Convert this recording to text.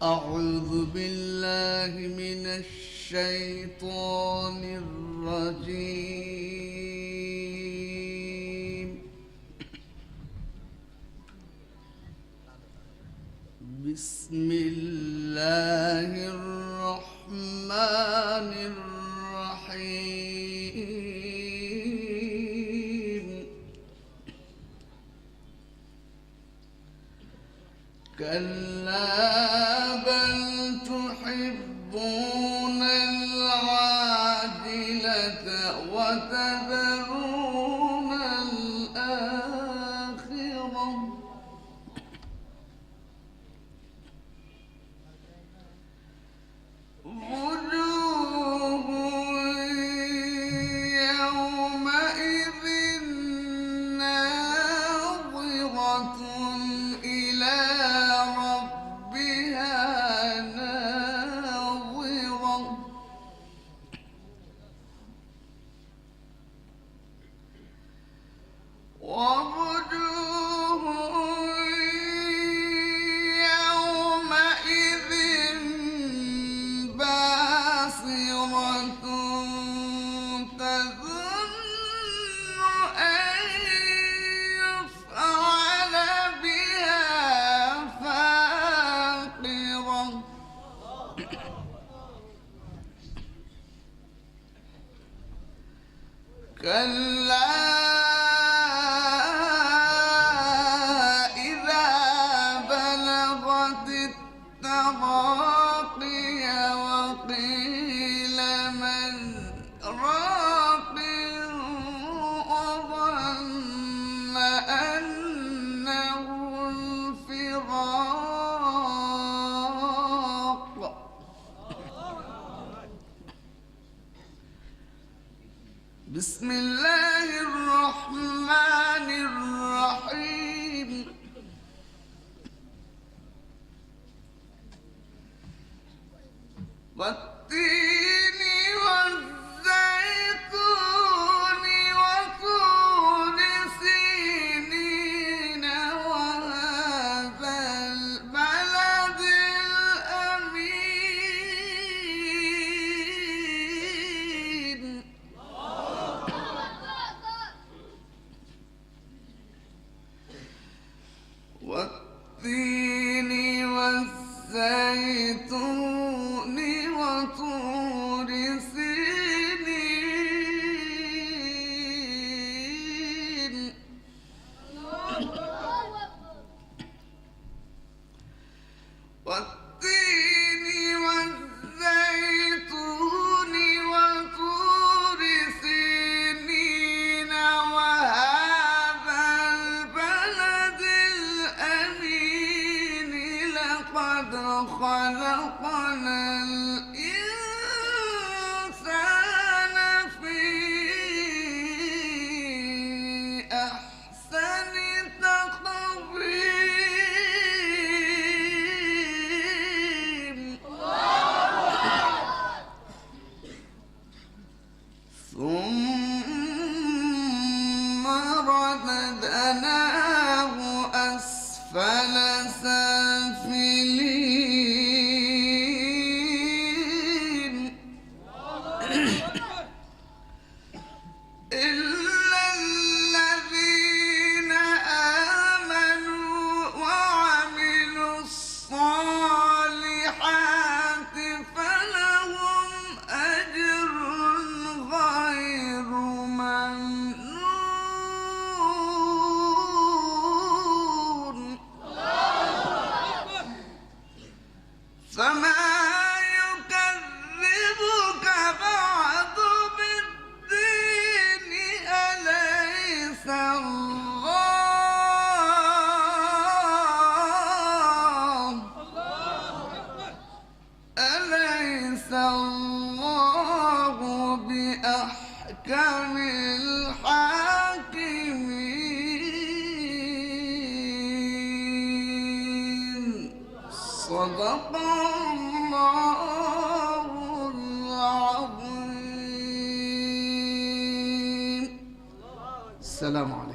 أعوذ بالله من الشيطان الرجيم. بسم الله الرحمن الرحيم. كلا بل تحبون العاجلة وتذرون الآخرة وجوه يومئذ ناظرة إلى ربها ناظرة ووجوه يومئذ باسرة تظن أن يفعل بها فاقرة كلا إذا بلغت التراقي وقيل من راق وظن أنه الفراق بسم الله الرحمن الرحيم. والتين والزيتون وطور سينين وهذا البلد الأمين. والتين والزيتون وطور سينين والتين والزيتون وطور سينين وهذا البلد الأمين. لقد خلقنا الإنسان في أحسن تقويم ثم رددناه أسفل سافلين إلا الذين آمنوا وعملوا الصالحات فلهم أجر غير ممنون. فما يكذبك بعد بالدين أليس الله بأحكم الحاكمين. صدق الله العظيم. السلام عليكم.